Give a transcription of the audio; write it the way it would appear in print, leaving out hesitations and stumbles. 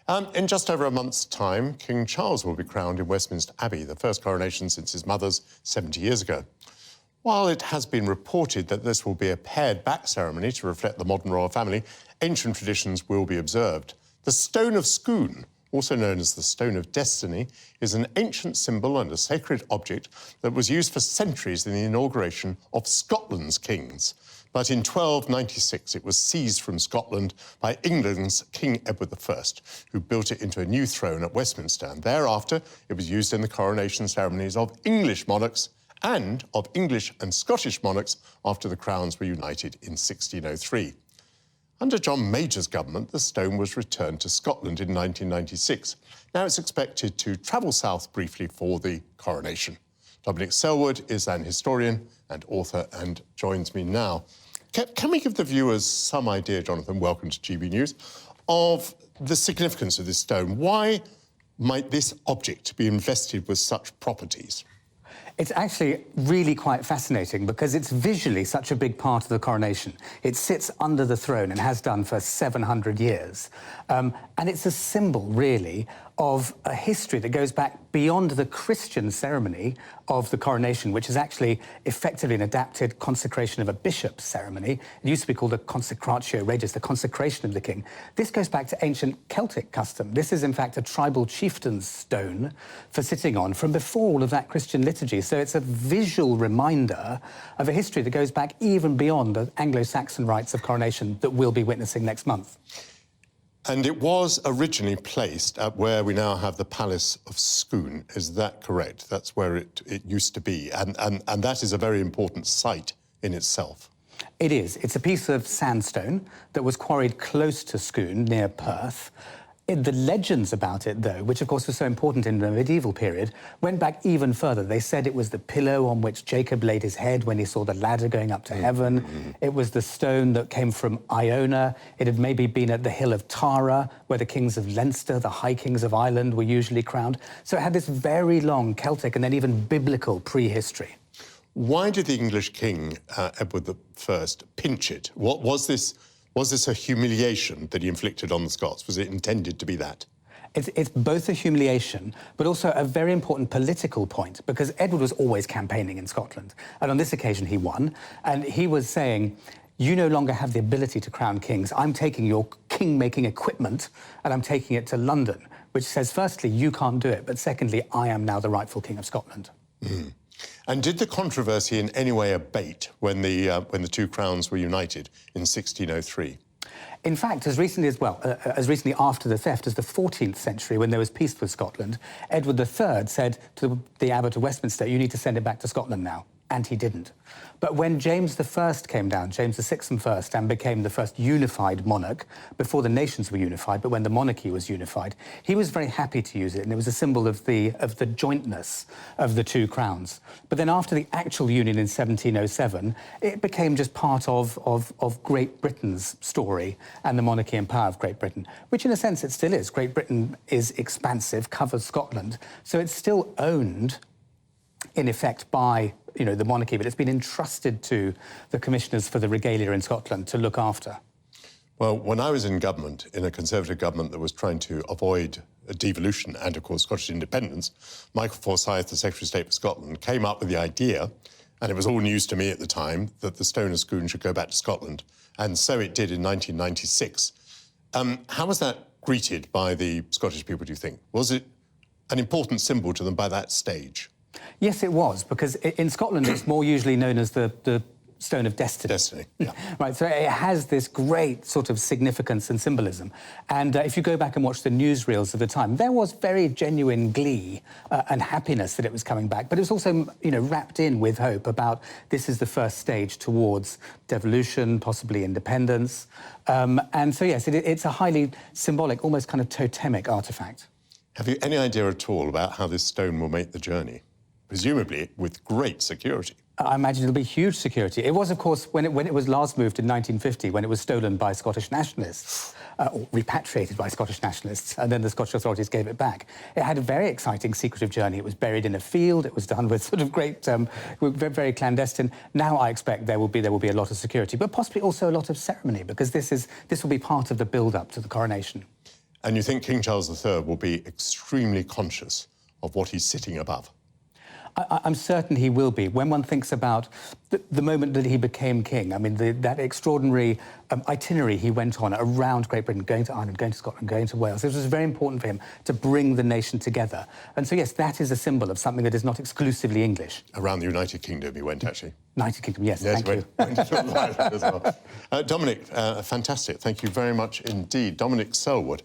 In just over a month's time, King Charles will be crowned in Westminster Abbey, the first coronation since his mother's 70 years ago. While it has been reported that this will be a pared-back ceremony to reflect the modern royal family, ancient traditions will be observed. The Stone of Scone, also known as the Stone of Destiny, is an ancient symbol and a sacred object that was used for centuries in the inauguration of Scotland's kings. But in 1296, it was seized from Scotland by England's King Edward I, who built it into a new throne at Westminster. And thereafter, it was used in the coronation ceremonies of English monarchs and of English and Scottish monarchs after the crowns were united in 1603. Under John Major's government, the stone was returned to Scotland in 1996. Now it's expected to travel south briefly for the coronation. Dominic Selwood is an historian and author and joins me now. Can we give the viewers some idea, Jonathan, welcome to GB News, of the significance of this stone? Why might this object be invested with such properties? It's actually really quite fascinating because it's visually such a big part of the coronation. It sits under the throne and has done for 700 years. And it's a symbol, really, of a history that goes back beyond the Christian ceremony of the coronation, which is actually effectively an adapted consecration of a bishop's ceremony. It used to be called a consecratio regis, the consecration of the king. This goes back to ancient Celtic custom. This is, in fact, a tribal chieftain's stone for sitting on from before all of that Christian liturgy. So it's a visual reminder of a history that goes back even beyond the Anglo-Saxon rites of coronation that we'll be witnessing next month. And it was originally placed at where we now have the Palace of Scone. Is that correct? That's where it used to be. And that is a very important site in itself. It is. It's a piece of sandstone that was quarried close to Scone, near Perth. The legends about it, though, which of course was so important in the medieval period, went back even further. They said it was the pillow on which Jacob laid his head when he saw the ladder going up to heaven. It was the stone that came from Iona. It had maybe been at the hill of Tara, where the kings of Leinster, the high kings of Ireland, were usually crowned. So it had this very long Celtic and then even biblical prehistory. Why did the English king, Edward I, pinch it? Was this a humiliation that he inflicted on the Scots? Was it intended to be that? It's both a humiliation, but also a very important political point, because Edward was always campaigning in Scotland. And on this occasion, he won. And he was saying, you no longer have the ability to crown kings. I'm taking your king-making equipment and I'm taking it to London, which says, firstly, you can't do it, but secondly, I am now the rightful king of Scotland. And did the controversy in any way abate when the two crowns were united in 1603? In fact, as recently after the theft, as the 14th century, when there was peace with Scotland, Edward III said to the Abbot of Westminster, you need to send it back to Scotland now. And he didn't. But when James I came down, James VI first, and became the first unified monarch, before the nations were unified, but when the monarchy was unified, he was very happy to use it, and it was a symbol of the jointness of the two crowns. But then after the actual union in 1707, it became just part of Great Britain's story and the monarchy and power of Great Britain, which in a sense it still is. Great Britain is expansive, covers Scotland, so it's still owned in effect by the monarchy, but it's been entrusted to the commissioners for the regalia in Scotland to look after. Well, when I was in government, in a Conservative government that was trying to avoid devolution and, of course, Scottish independence, Michael Portillo, the Secretary of State for Scotland, came up with the idea, and it was all news to me at the time, that the Stone of Scone should go back to Scotland. And so it did in 1996. How was that greeted by the Scottish people, do you think? Was it an important symbol to them by that stage? Yes, it was, because in Scotland it's more usually known as the Stone of Destiny. Destiny, yeah. Right, so it has this great sort of significance and symbolism. And if you go back and watch the newsreels of the time, there was very genuine glee and happiness that it was coming back, but it was also, wrapped in with hope about this is the first stage towards devolution, possibly independence. And so, yes, it's a highly symbolic, almost kind of totemic artefact. Have you any idea at all about how this stone will make the journey? Presumably with great security. I imagine it'll be huge security. It was, of course, when it was last moved in 1950, when it was stolen by Scottish nationalists, or repatriated by Scottish nationalists, and then the Scottish authorities gave it back. It had a very exciting, secretive journey. It was buried in a field. It was done with sort of great, very clandestine. Now I expect there will be a lot of security, but possibly also a lot of ceremony, because this will be part of the build-up to the coronation. And you think King Charles III will be extremely conscious of what he's sitting above? I'm certain he will be. When one thinks about the moment that he became king, I mean, that extraordinary itinerary he went on around Great Britain, going to Ireland, going to Scotland, going to Wales, it was very important for him to bring the nation together. And so, yes, that is a symbol of something that is not exclusively English. Around the United Kingdom he went, actually. United Kingdom, yes, Yes, thank you. went to Northern Ireland as well. Dominic, fantastic. Thank you very much indeed. Dominic Selwood.